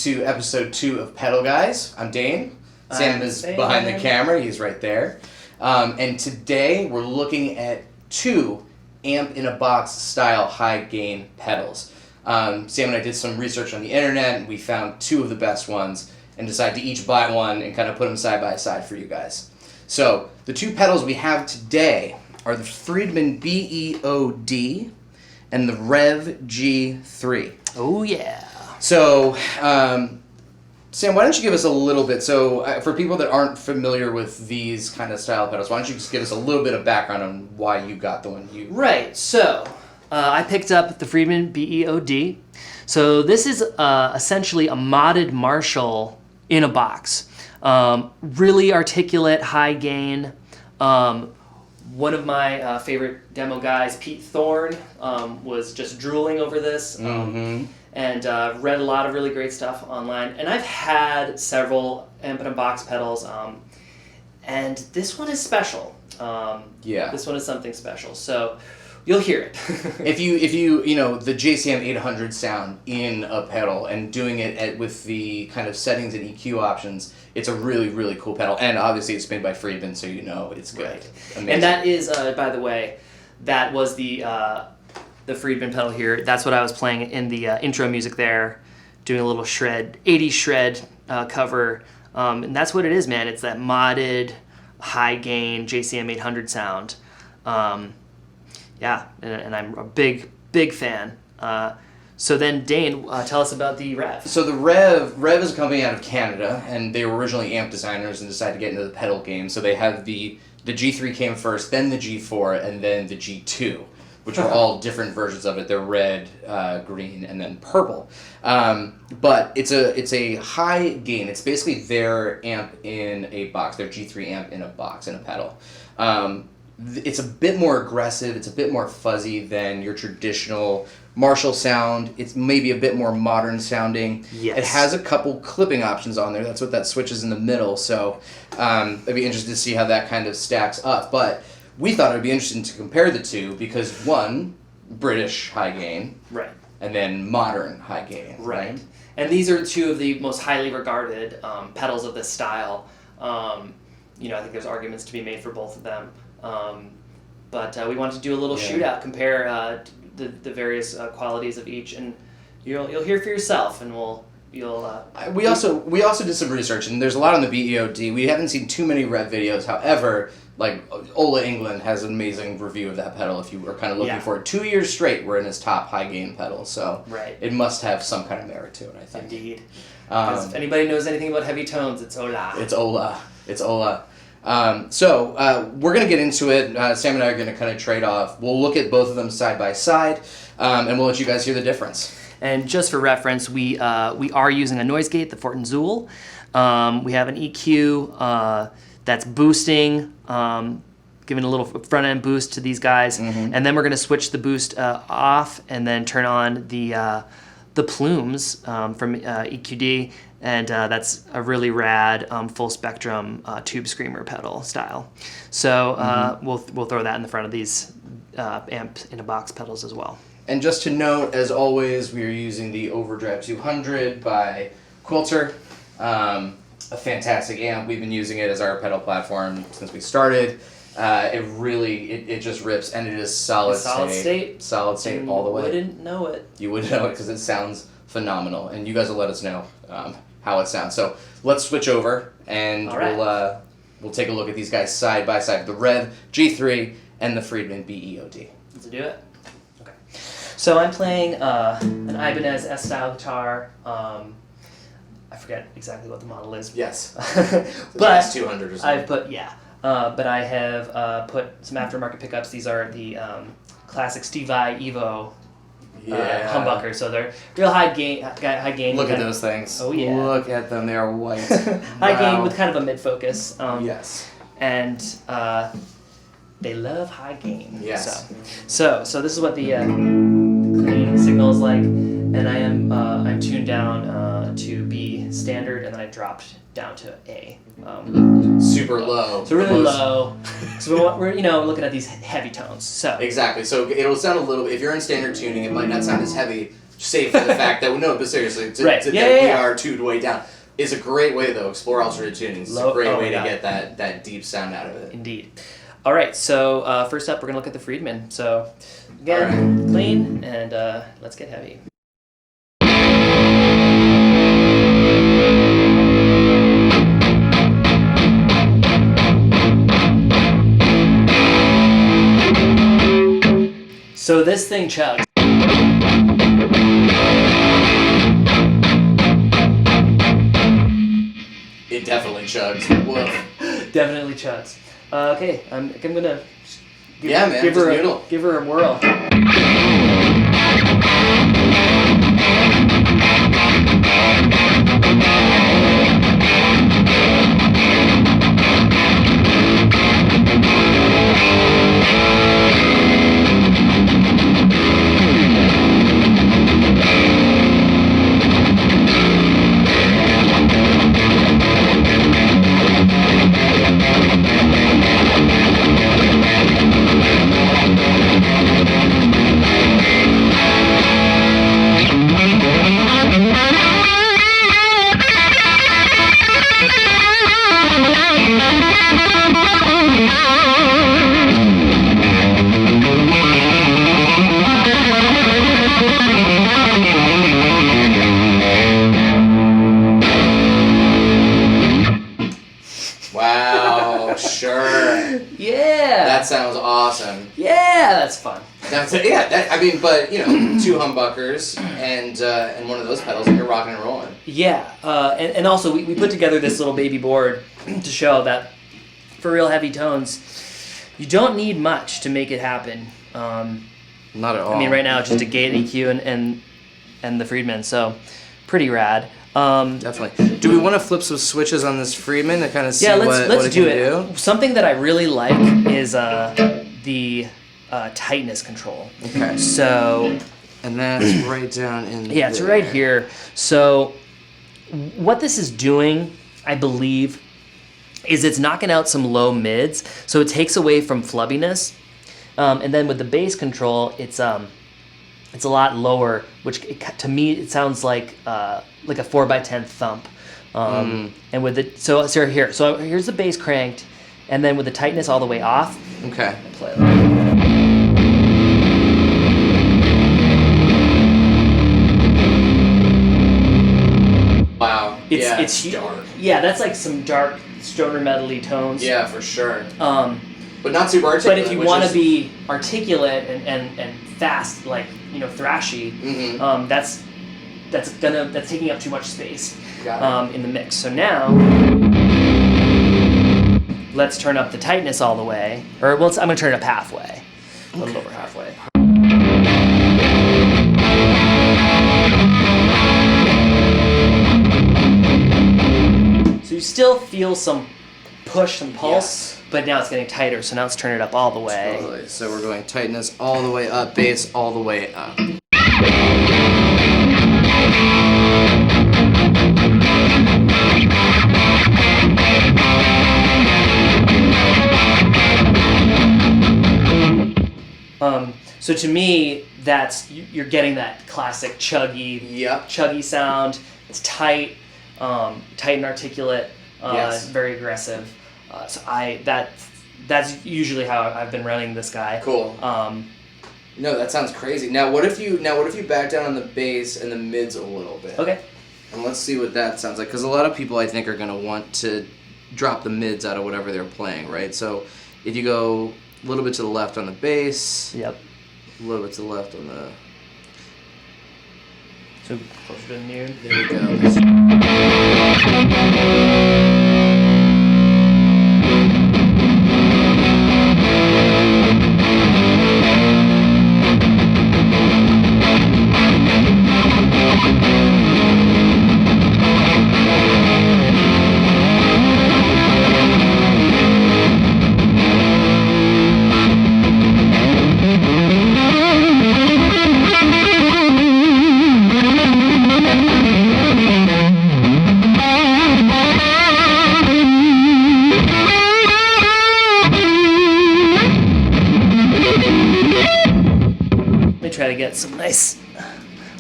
to episode 2 of Pedal Guys. I'm Dane. Sam is behind the camera. He's right there. And today we're looking at 2 amp-in-a-box style high-gain pedals. Sam and I did some research on the internet, and we found 2 of the best ones and decided to each buy one and kind of put them side by side for you guys. So the 2 pedals we have today are the Friedman BE-OD and the Revv G3. Oh yeah. So, Sam, why don't you give us a little bit, for people that aren't familiar with these kind of style pedals, why don't you just give us a little bit of background on why you got the one you... Right, so I picked up the Friedman BE-OD. So this is essentially a modded Marshall in a box. Really articulate, high gain. One of my favorite demo guys, Pete Thorne, was just drooling over this and read a lot of really great stuff online. And I've had several amp-in-a-box pedals, and this one is special. Yeah. This one is something special. So you'll hear it. if you the JCM 800 sound in a pedal and doing it with the kind of settings and EQ options, it's a really, really cool pedal. And obviously it's made by Freidman, so you know it's good. Right. Amazing. And that is, by the way, that was the Freidman pedal here. That's what I was playing in the intro music there, doing a little shred, 80s shred cover. And that's what it is, man. It's that modded, high gain JCM 800 sound. Yeah, and I'm a big fan. So then, Dane, tell us about the Revv. So the Revv is a company out of Canada, and they were originally amp designers and decided to get into the pedal game. So they had the G3 came first, then the G4, and then the G2, which were all different versions of it. They're red, green, and then purple. But it's a high gain. It's basically their amp in a box, their G3 amp in a box, in a pedal. It's a bit more aggressive, it's a bit more fuzzy than your traditional Marshall sound. It's maybe a bit more modern sounding. Yes. It has a couple clipping options on there. That's what that switch is in the middle. So I'd be interested to see how that kind of stacks up. But we thought it would be interesting to compare the 2 because one, British high gain. Right. And then modern high gain. Right. And these are 2 of the most highly regarded pedals of this style. I think there's arguments to be made for both of them. But we want to do a little shootout, compare the various qualities of each, and you'll hear for yourself, and we also did some research, and there's a lot on the BE-OD. We haven't seen too many Revv videos. However, like Ola England has an amazing review of that pedal. If you were kind of looking for it, 2 years straight, we're in his top high gain pedal. So it must have some kind of merit to it, I think. Indeed. Because if anybody knows anything about heavy tones, it's Ola. It's Ola. So we're going to get into it. Sam and I are going to kind of trade off. We'll look at both of them side by side, and we'll let you guys hear the difference. And just for reference, we are using a noise gate, the Fortin Zool. We have an EQ that's boosting, giving a little front end boost to these guys, and then we're going to switch the boost off and then turn on the plumes from EQD. And that's a really rad full spectrum tube screamer pedal style. So we'll throw that in the front of these amp in a box pedals as well. And just to note, as always, we are using the Overdrive 200 by Quilter. A fantastic amp. We've been using it as our pedal platform since we started. It just rips, and it is solid state. Solid state all the way. You wouldn't know it. You wouldn't know it because it sounds phenomenal, and you guys will let us know how it sounds. So let's switch over, and we'll take a look at these guys side by side, the Revv G3 and the Friedman BE-OD. Let's do it. Okay. So I'm playing an Ibanez S-style guitar. I forget exactly what the model is. Yes. But S200 or something. But I have put some aftermarket pickups. These are the classic Steve Vai Humbuckers, so they're real high gain. Look at those things. Oh yeah. Look at them. They are white. High gain with kind of a mid focus. Yes. And they love high gain. Yes. So this is what the clean signal is like, and I'm tuned down to B standard, and then I dropped down to A. Super low. So really low. So we're looking at these heavy tones. So exactly. So it'll sound a little. If you're in standard tuning, it might not sound as heavy, save for the fact that but seriously, Right. we are tuned way down. Is a great way though. Explore alternate tunings. It's a great way to get that deep sound out of it. Indeed. All right. So first up, we're gonna look at the Friedman. So again, clean and let's get heavy. So this thing chugs. It definitely chugs. Woof. Definitely chugs. Okay, I'm gonna give her a whirl. That sounds awesome. Yeah, that's fun. But two humbuckers and one of those pedals, and you're rocking and rolling. Yeah, and also we put together this little baby board to show that for real heavy tones, you don't need much to make it happen. Not at all. I mean, right now it's just a gate EQ and the Freidman, so pretty rad. Definitely. Do we want to flip some switches on this Freidman to kind of see what it can do? Something that I really like is the tightness control. Okay. So. And that's right down in Yeah, it's right here. So what this is doing, I believe, is it's knocking out some low mids. So it takes away from flubbiness. And then with the bass control, it's a lot lower, which to me it sounds like a 4x10 thump. And with the so here's the bass cranked, and then with the tightness all the way off. Okay. Play it. Wow. It's dark. Yeah, that's like some dark stoner metal-y tones. Yeah, for sure. But not super articulate. But if you want to be articulate and fast, like thrashy, that's taking up too much space in the mix. So now let's turn up the tightness all the way, I'm gonna turn it up halfway, a little over halfway. So you still feel some push, some pulse, but now it's getting tighter. So now let's turn it up all the way. Totally. So we're going tightness all the way up, bass all the way up. So to me, you're getting that classic chuggy sound. It's tight, tight and articulate, very aggressive. So that's usually how I've been running this guy. Cool. No, that sounds crazy. Now what if you back down on the bass and the mids a little bit? Okay. And let's see what that sounds like, because a lot of people I think are going to want to drop the mids out of whatever they're playing, right? So if you go a little bit to the left on the bass. Yep. A little bit to the left on the. So closer to the noon. There we go.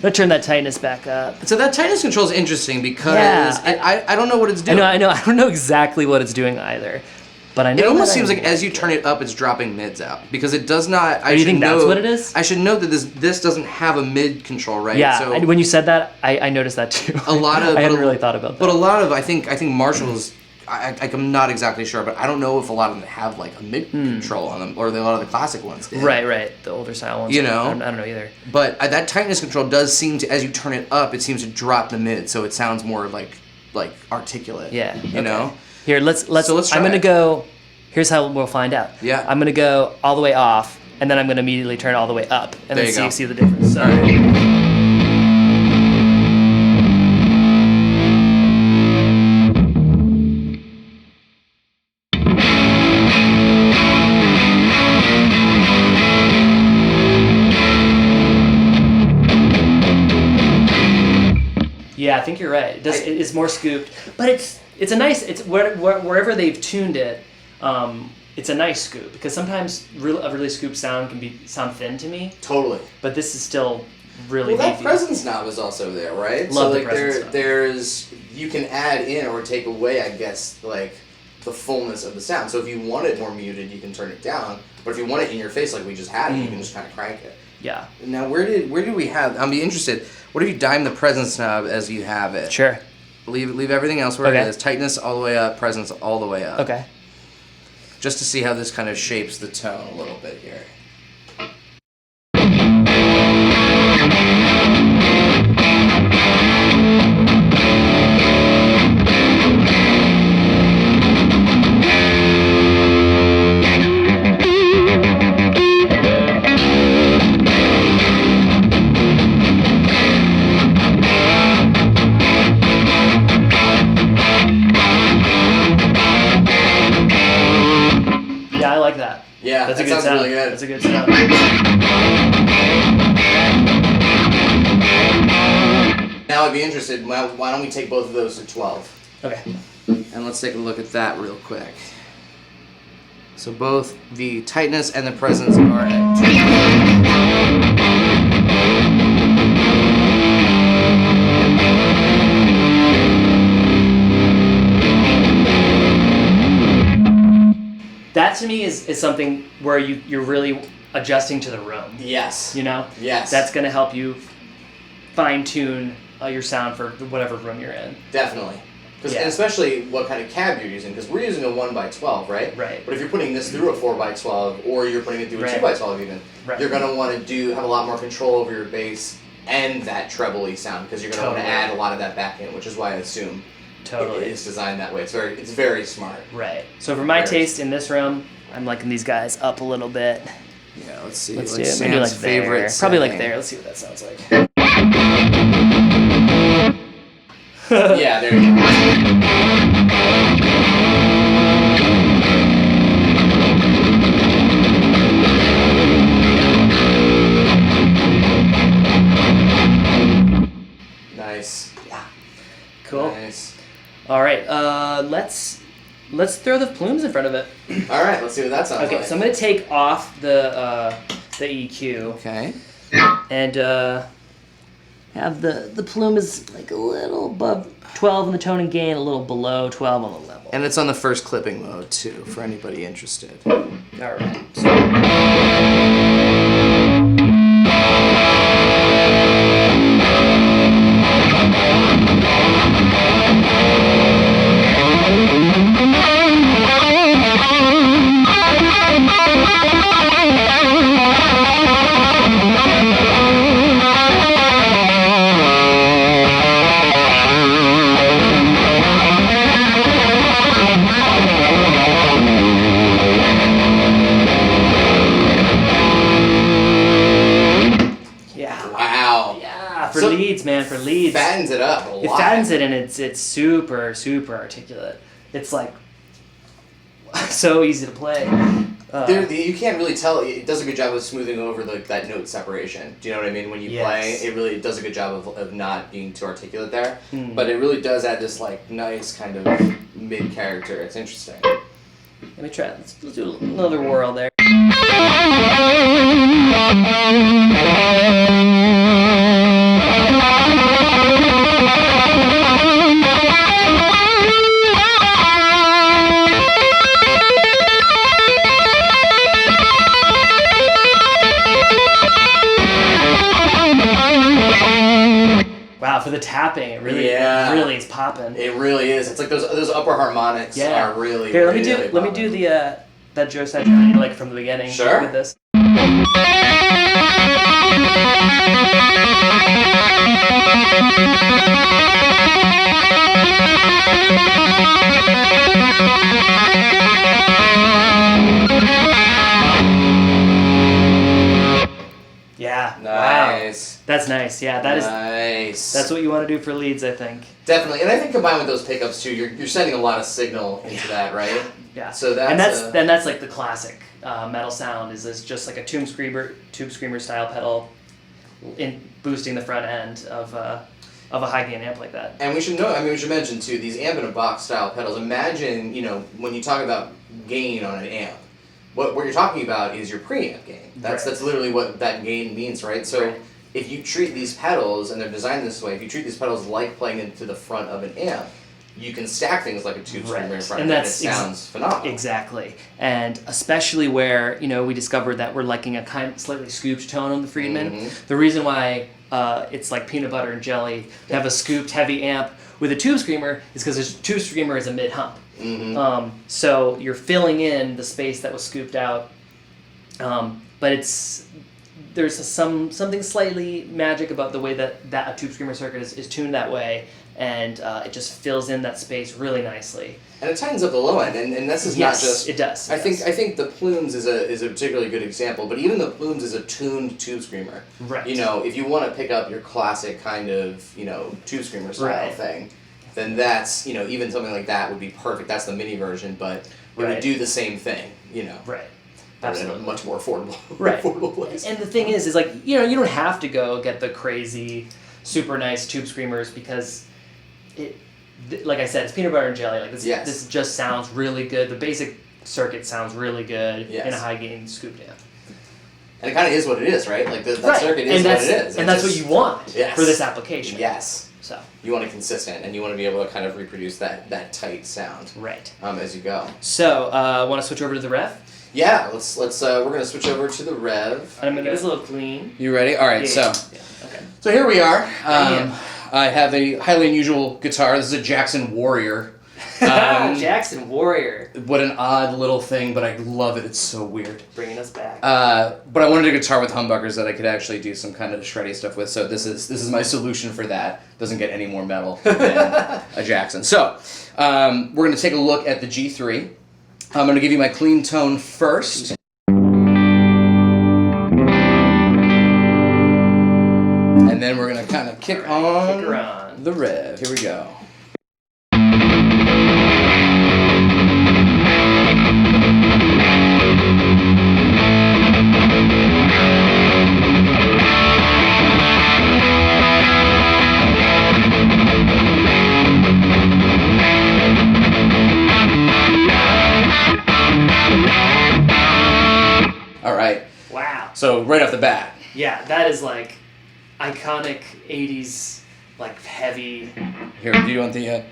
Let's turn that tightness back up. So that tightness control is interesting because I don't know what it's doing. I know. I don't know exactly what it's doing either. But I know it almost seems like as you turn it up, it's dropping mids out because it does not. Do you think that's what it is? I should know that this doesn't have a mid control, right? Yeah. So when you said that, I noticed that too. A lot of I hadn't really thought about that. But a lot of I think Marshalls. I'm not exactly sure, but I don't know if a lot of them have like a mid control on them, or a lot of the classic ones did. Right. The older style ones. You know, I don't know either. But that tightness control does seem to, as you turn it up, it seems to drop the mid, so it sounds more like articulate. Yeah. You know. Here, let's. So let's try I'm gonna it. go. Here's how we'll find out. Yeah. I'm gonna go all the way off, and then I'm gonna immediately turn it all the way up, and There then you go. see the difference. So. All right. Yeah, I think you're right. It is more scooped, but it's a nice. It's wherever they've tuned it. It's a nice scoop because sometimes a really scooped sound can sound thin to me. Totally. But this is still really. Well, that beefy. presence knob is also there, right? Love so the like presence knob. there's you can add in or take away, I guess, like the fullness of the sound. So if you want it more muted, you can turn it down. But if you want it in your face, like we just had it, you can just kind of crank it. Yeah. Now, where did we have? I'd be interested. What if you dime the presence knob as you have it? Sure. Leave everything else where it is. Tightness all the way up. Presence all the way up. Okay. Just to see how this kind of shapes the tone a little bit here. I like that. Yeah, that's a that good sounds sound. really good. That's a good sound. Now I'd be interested. Why don't we take both of those to 12? Okay. And let's take a look at that real quick. So both the tightness and the presence are at 2. That to me is something where you're really adjusting to the room. Yes. You know? Yes. That's going to help you fine tune your sound for whatever room you're in. Definitely. And especially what kind of cab you're using, because we're using a 1x12, right? Right. But if you're putting this through a 4x12, or you're putting it through a 2x12 even, you're going to want to have a lot more control over your bass and that treble-y sound, because you're going to want to add a lot of that back in, which is why I assume it's designed that way. It's very smart. Right. So for my taste in this room, I'm liking these guys up a little bit. Yeah, let's see. Let's do it. Maybe like favorite there. setting. Probably like there. Let's see what that sounds like. Yeah, there you go. Nice. Yeah. Cool. Nice. All right. Let's throw the plumes in front of it. All right. Let's see what that sounds like. Okay. So I'm gonna take off the EQ. Okay. And have the plume is like a little above 12 in the tone and gain, a little below 12 on the level. And it's on the first clipping mode too, for anybody interested. All right. For leads, man, for leads. Fattens it up a lot. It fattens it, and it's super, super articulate. It's like so easy to play. You can't really tell. It does a good job of smoothing over that note separation. Do you know what I mean? When you play, it does a good job of not being too articulate there. But it really does add this like nice kind of mid character. It's interesting. Let me try. Let's do another whirl there. the tapping, it really is popping. It really is. It's like those upper harmonics are really. Here, let me really do the that Joe Satriani like from the beginning. Sure. With this. Yeah. Nice. Wow. That's nice. Yeah, that is nice. That's what you want to do for leads, I think. Definitely, and I think combined with those pickups too, you're sending a lot of signal into that, right? Yeah. So that's that's like the classic metal sound. Is just like a tube screamer style pedal, in boosting the front end of a high gain amp like that. And we should mention too, these amp in a box style pedals. Imagine, when you talk about gain on an amp, what you're talking about is your preamp gain. That's literally what that gain means, right? So if you treat these pedals, and they're designed this way, if you treat these pedals like playing into the front of an amp, you can stack things like a tube screamer in front of it, and it sounds phenomenal. Exactly. And especially where, we discovered that we're liking a slightly scooped tone on the Freidman. Mm-hmm. The reason why it's like peanut butter and jelly to have a scooped heavy amp with a tube screamer is because a tube screamer is a mid-hump. Mm-hmm. So you're filling in the space that was scooped out, but there's something slightly magic about the way that a tube screamer circuit is tuned that way, and it just fills in that space really nicely. And it tightens up the low end, and this is not just. It does. I think the Plumes is a particularly good example, but even the Plumes is a tuned tube screamer. Right. If you want to pick up your classic kind of tube screamer style thing, then that's even something like that would be perfect. That's the mini version, but it would do the same thing. Right. But in a much more affordable, affordable place. And the thing is like you don't have to go get the crazy, super nice tube screamers because like I said, it's peanut butter and jelly. Like this just sounds really good. The basic circuit sounds really good in a high gain scooped amp. And it kind of is what it is, right? Like that circuit is what it is. And that's what you want for this application. Yes. So you want it consistent, and you want to be able to kind of reproduce that tight sound. Right. As you go. So, want to switch over to the Revv? Yeah. Let's. We're gonna switch over to the Revv. I'm gonna get this a little clean. You ready? All right. Yeah. Okay. So here we are. I have a highly unusual guitar. This is a Jackson Warrior. Jackson Warrior. What an odd little thing, but I love it. It's so weird. Bringing us back. But I wanted a guitar with humbuckers that I could actually do some kind of shreddy stuff with. So this is my solution for that. Doesn't get any more metal than a Jackson. So we're going to take a look at the G3. I'm going to give you my clean tone first. And then we're going to kind of kick on the Revv. Here we go. So right off the bat. Yeah, that is like iconic 80s, like heavy. Here, do you want the...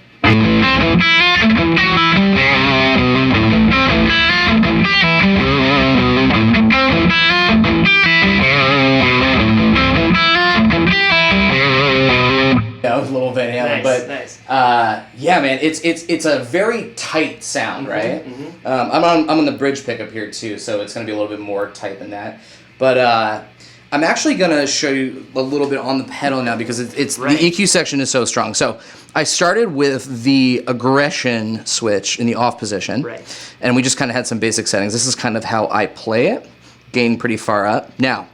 That was a little Van Halen, but yeah, man, it's a very tight sound, right? Mm-hmm. I'm on the bridge pickup here too, so it's gonna be a little bit more tight than that. But I'm actually gonna show you a little bit on the pedal now because it's the EQ section is so strong. So I started with the aggression switch in the off position, and we just kind of had some basic settings. This is kind of how I play it, gain pretty far up. Now,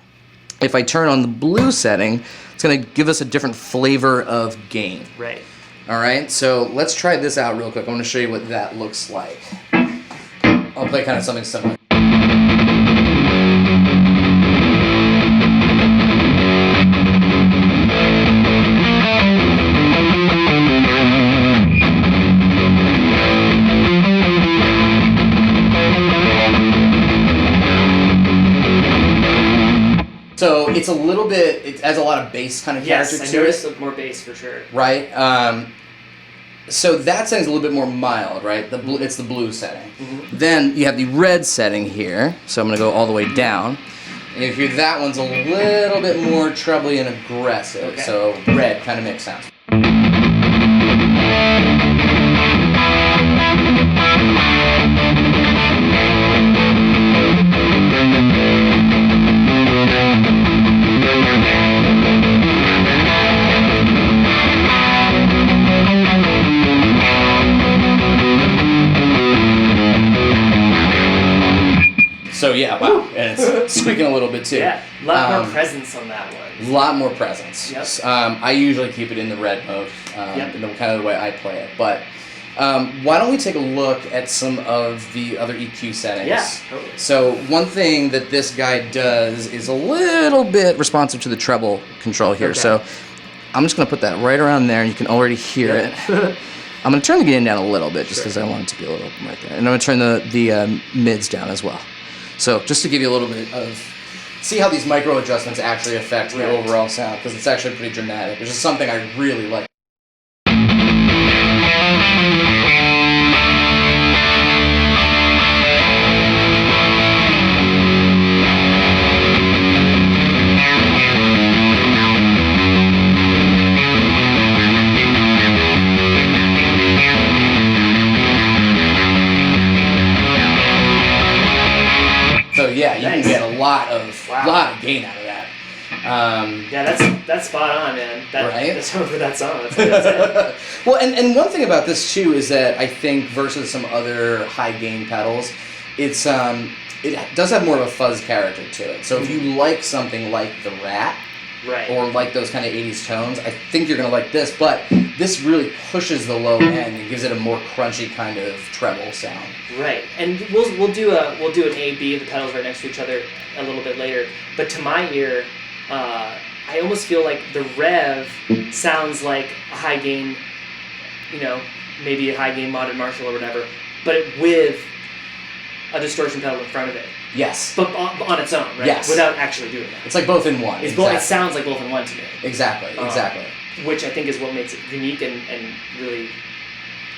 if I turn on the blue setting, it's gonna give us a different flavor of gain. Right. All right, so let's try this out real quick. I want to show you what that looks like. I'll play kind of something similar. So it's a little bit, it has a lot of bass kind of character to it. Yes, I noticed more bass for sure. Right? So that setting's a little bit more mild, right? It's the blue setting. Mm-hmm. Then you have the red setting here. So I'm going to go all the way down. And you hear that one's a little bit more trebly and aggressive. Okay. So red kind of makes sense. So yeah, wow, and it's squeaking a little bit too. Yeah, a lot more presence on that one. A lot more presence. Yep. I usually keep it in the red mode, in the kind of the way I play it. But why don't we take a look at some of the other EQ settings? Yeah, totally. So one thing that this guy does is a little bit responsive to the treble control here. Okay. So I'm just going to put that right around there, and you can already hear it. I'm going to turn the gain down a little bit just because I want it to be a little right there. And I'm going to turn the mids down as well. So just to give you a little bit of, see how these micro adjustments actually affect the overall sound, because it's actually pretty dramatic, which is something I really like. So yeah, you can get a lot of gain out of that. Yeah, that's spot on, man. Right? That's over that song. That's it. Well, and one thing about this too is that I think versus some other high gain pedals, it's it does have more of a fuzz character to it. So if you like something like the Rat, right, or like those kind of 80s tones, I think you're gonna like this. But this really pushes the low end and gives it a more crunchy kind of treble sound. Right, and we'll do an A/B of the pedals right next to each other a little bit later. But to my ear, I almost feel like the Revv sounds like a high gain, maybe a high gain modded Marshall or whatever, but with a distortion pedal in front of it. Yes. But on its own, right? Yes. Without actually doing that. It's like both in one. It's both. It sounds like both in one to me. Exactly. Which I think is what makes it unique and really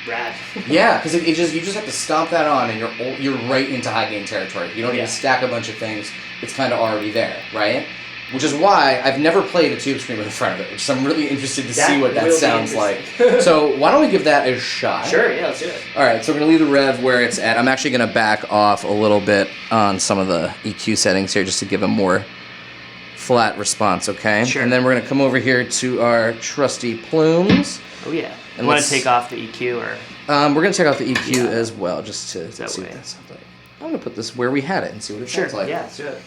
rad. Yeah, because you just have to stomp that on, and you're right into high gain territory. You don't need to stack a bunch of things. It's kind of already there, right? Which is why I've never played a tube screamer in front of it, which I'm really interested to see what that sounds like. So why don't we give that a shot? Sure, yeah, let's do it. All right, so we're going to leave the Revv where it's at. I'm actually going to back off a little bit on some of the EQ settings here just to give a more flat response, okay? Sure. And then we're going to come over here to our trusty plumes. Oh, yeah. And you want to take off the EQ or? We're going to take off the EQ as well just to see way. what that sounds like. I'm going to put this where we had it and see what it sounds like. Yeah, let's do it.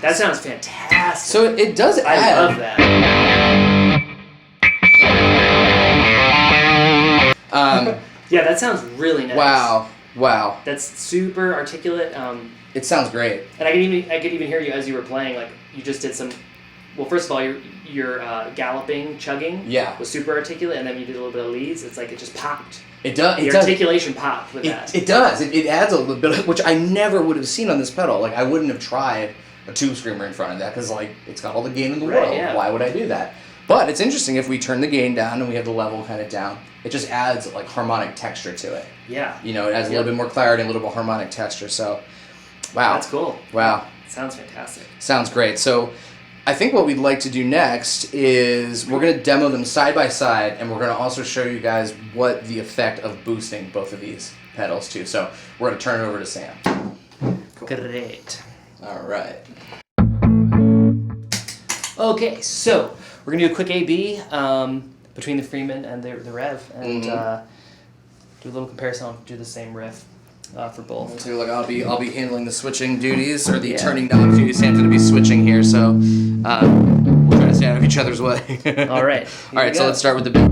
That sounds fantastic. So it does add. I love that. Yeah, that sounds really nice. Wow. That's super articulate. It sounds great. And I could even hear you as you were playing. Like you just did some. Well, first of all, your galloping, chugging. Yeah. Was super articulate, and then you did a little bit of leads. It's like it just popped. It does. The articulation popped with that. It does. It adds a little bit, which I never would have seen on this pedal. Like I wouldn't have tried a tube screamer in front of that because it's got all the gain in the world. Yeah. Why would I do that? But it's interesting if we turn the gain down and we have the level kind of down. It just adds like harmonic texture to it. Yeah. It adds a little bit more clarity, and a little more harmonic texture. So, wow. That's cool. Wow. Sounds fantastic. Sounds great. So, I think what we'd like to do next is we're going to demo them side by side, and we're going to also show you guys what the effect of boosting both of these pedals to. So, we're going to turn it over to Sam. Cool. Great. All right. Okay, so we're gonna do a quick A/B between the Freedman and the Revv, and do a little comparison. I'll do the same riff for both. So I'll be handling the switching duties or the turning knob duties. Sam's gonna be switching here, so we'll try to stay out of each other's way. All right. All right. So let's start with the.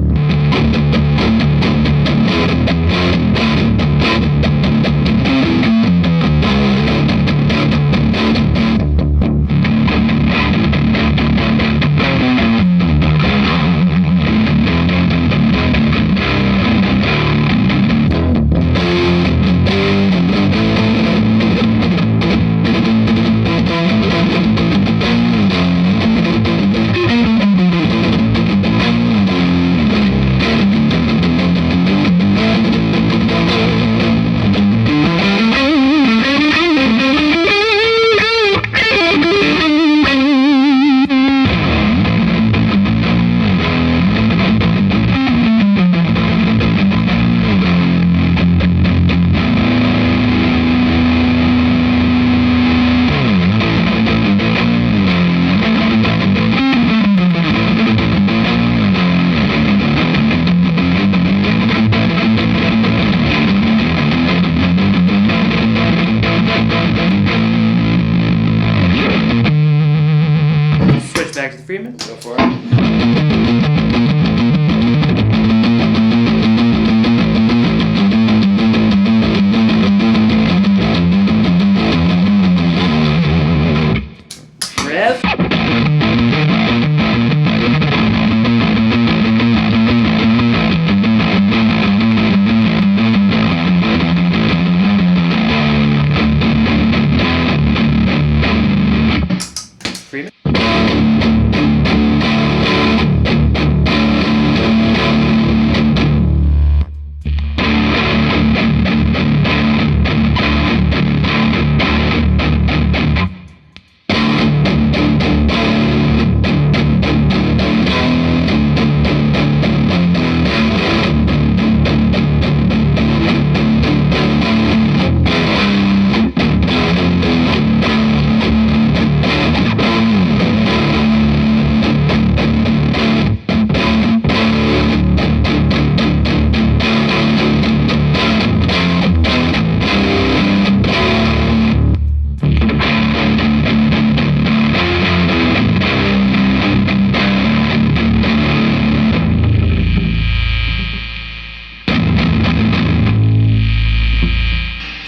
back to the Freedman. Go for it. Revv. Freedman.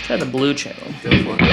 Try the blue channel. Go for it.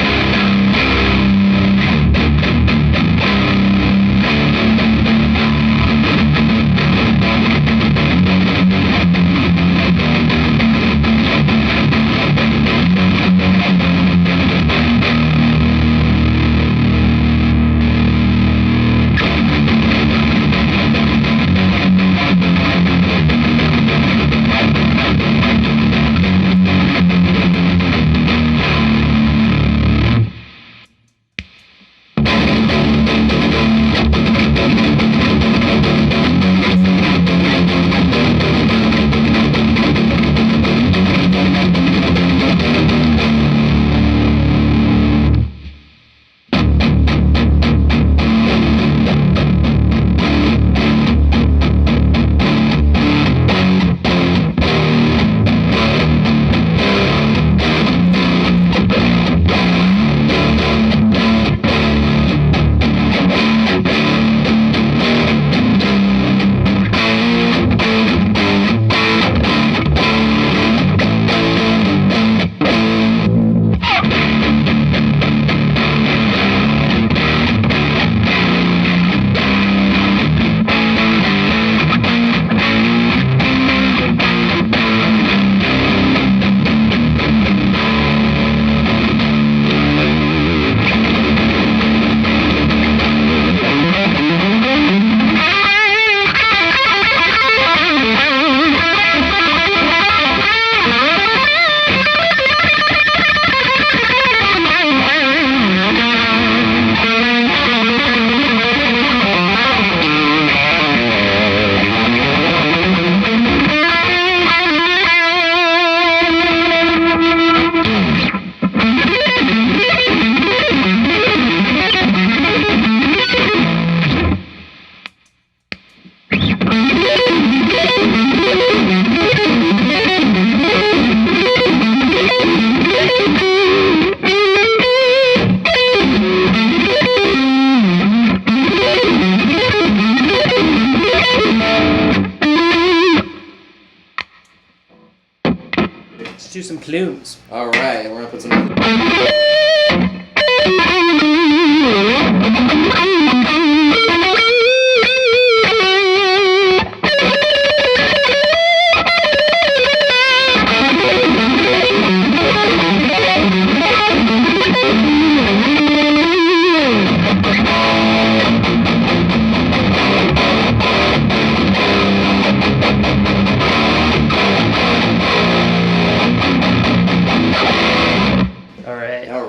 Let's do some plumes. All right, we're gonna put some. All right. All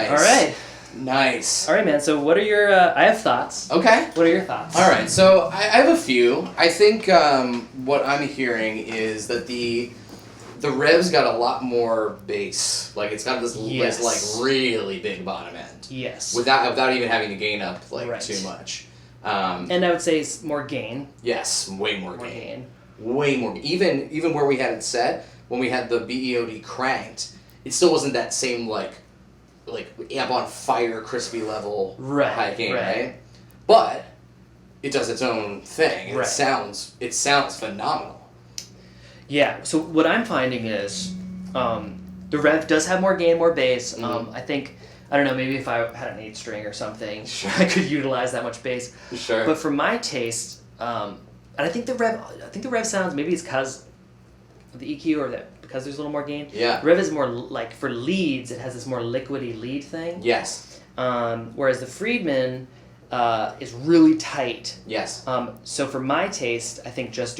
Nice. All right. Nice. All right, man. So what are your... I have thoughts. Okay. What are your thoughts? All right, so I have a few. I think what I'm hearing is that the Revv's got a lot more bass. Like it's got this like really big bottom end. Yes. Without even having to gain up Right. too much. And I would say it's more gain. Yes, way more More gain. gain. Way more. Even where we had it set, when we had the BE-OD cranked, it still wasn't that same like amp on fire crispy level high gain, right? But it does its own thing. And it sounds phenomenal. Yeah. So what I'm finding is the Revv does have more gain, more bass. I think, I don't know, maybe if I had an 8-string or something, I could utilize that much bass. Sure. But for my taste, and I think the Revv sounds, maybe it's because of the EQ or that because there's a little more gain. Yeah. Revv is more like, for leads, it has this more liquidy lead thing. Yes. Whereas the Freidman is really tight. Yes. So for my taste, I think just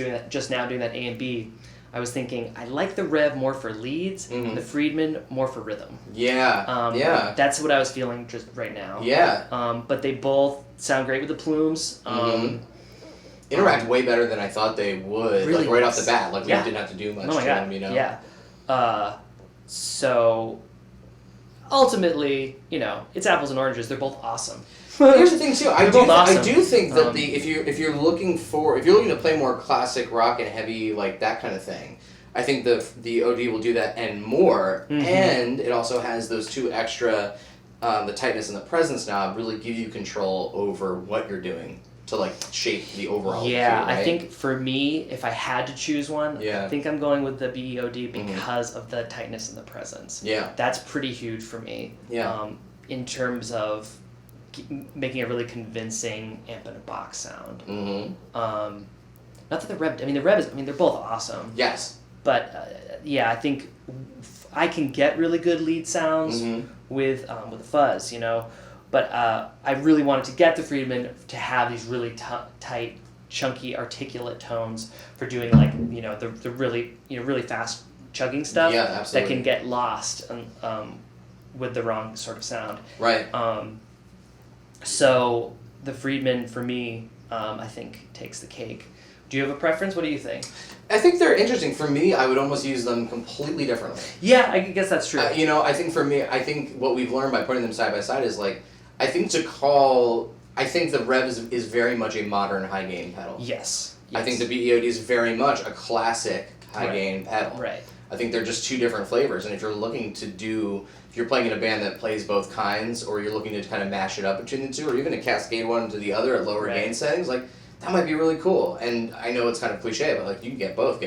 now doing that A and B, I was thinking I like the Revv more for leads, the Freidman more for rhythm. Yeah. Yeah. That's what I was feeling just right now. Yeah. But they both sound great with the plumes. Interact way better than I thought they would. Really like right nice. off the bat. Like we didn't have to do much to them, you know. Yeah. So ultimately, you know, it's apples and oranges. They're both awesome. Here's the thing too. I awesome. do think that if you're looking to play more classic rock and heavy like that kind of thing, I think the OD will do that and more. And it also has those two extra, the tightness and the presence knob really give you control over what you're doing to like shape the overall. Yeah, feel, right? I think for me, if I had to choose one, I think I'm going with the BE-OD because of the tightness and the presence. Yeah, that's pretty huge for me. Yeah, in terms of making a really convincing amp in a box sound. Not that the Revv. I mean, the Revv is. I mean, they're both awesome. Yes. But yeah, I think I can get really good lead sounds with the fuzz, you know. But I really wanted to get the Freidman to have these really tight, chunky, articulate tones for doing like the really really fast chugging stuff. Yeah, absolutely. That can get lost with the wrong sort of sound. Right. So the Freidman for me, I think takes the cake. Do you have a preference? What do you think? I think they're interesting. For me, I would almost use them completely differently. Yeah, I guess that's true. I think for me, I think what we've learned by putting them side by side is like, I think the Revv is very much a modern high gain pedal. Yes. I think the BE-OD is very much a classic high gain pedal. Right. I think they're just two different flavors, and if you're playing in a band that plays both kinds, or you're looking to kind of mash it up between the two, or even to cascade one to the other at lower gain settings, like that might be really cool. And I know it's kind of cliche, but like you can get both.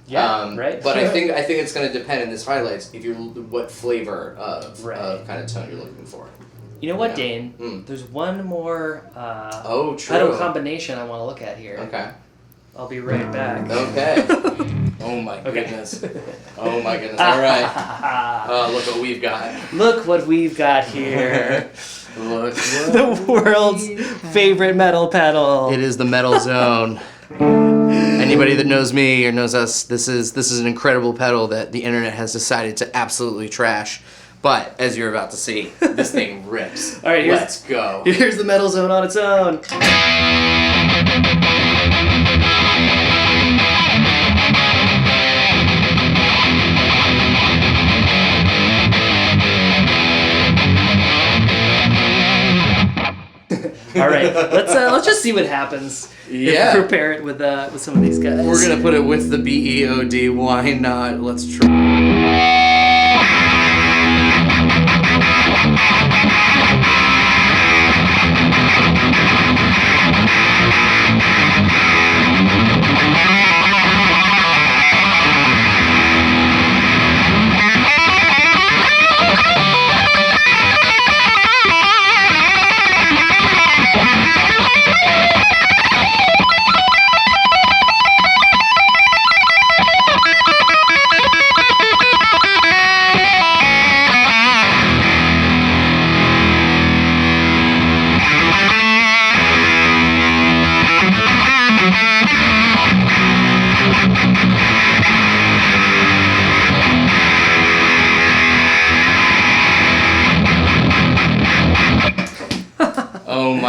Yeah, right. But I think it's going to depend, and this highlights what flavor of kind of tone you're looking for. You know what, Dane? There's one more true. pedal combination I want to look at here. Okay. I'll be right back. Okay. Oh my goodness. Oh my goodness. All right. Look what we've got. Look what we've got here. Look. The world's favorite metal pedal. It is the Metal Zone. Anybody that knows me or knows us, this is an incredible pedal that the internet has decided to absolutely trash. But as you're about to see, this thing rips. All right, let's go. Here's the Metal Zone on its own. All right, let's just see what happens. Yeah. Prepare it with some of these guys. We're gonna put it with the BE-OD. Why not? Let's try.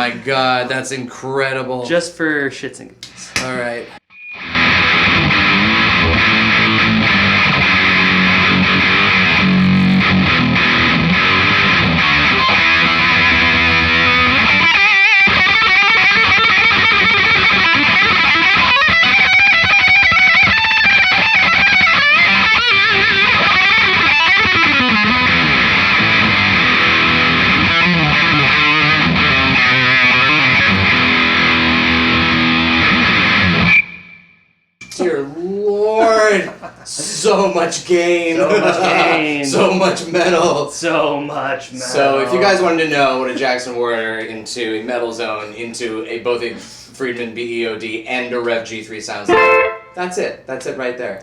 my god, that's incredible. Just for shits and giggles. All right. Dear Lord, so much gain. So much gain. So much metal. So much metal. So if you guys wanted to know what a Jackson Warrior into a metal zone, into both a Friedman BE-OD and a Revv G3 sounds like, that's it. That's it right there.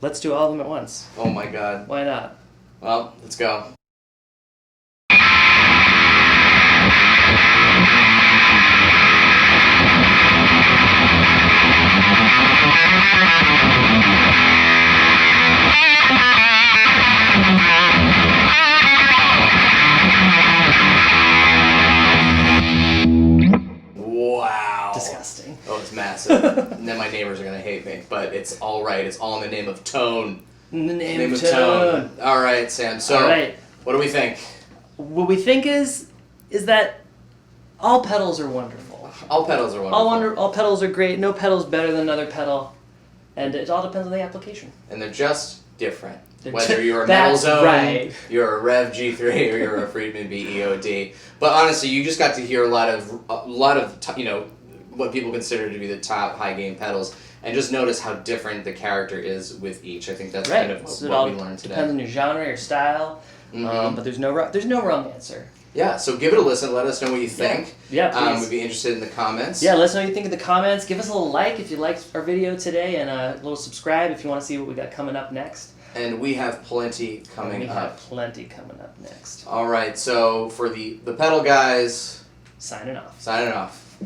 Let's do all of them at once. Oh my god. Why not? Well, let's go. Wow. Disgusting. Oh, it's massive. And then my neighbors are going to hate me, but it's all right. It's all in the name of tone. In the name of tone. All right, Sam. So, All right. what do we think? What we think is that all pedals are wonderful. All pedals are wonderful. All pedals are great. No pedal's better than another pedal. And it all depends on the application. And they're just different. They're Whether you're a Metal That's Zone, right. you're a Revv G3, or you're a Friedman BE-OD. But honestly, you just got to hear a lot of what people consider to be the top high gain pedals, and just notice how different the character is with each. I think that's Right. kind of So it what all we learned today. depends on your genre, your style. Mhm. But there's no wrong answer. Yeah, so give it a listen. Let us know what you think. Yeah, please. We'd be interested in the comments. Yeah, let us know what you think in the comments. Give us a little like if you liked our video today, and a little subscribe if you want to see what we got coming up next. And we have plenty coming We up. have plenty coming up next. All right, so for the pedal guys, Signing off. signing off.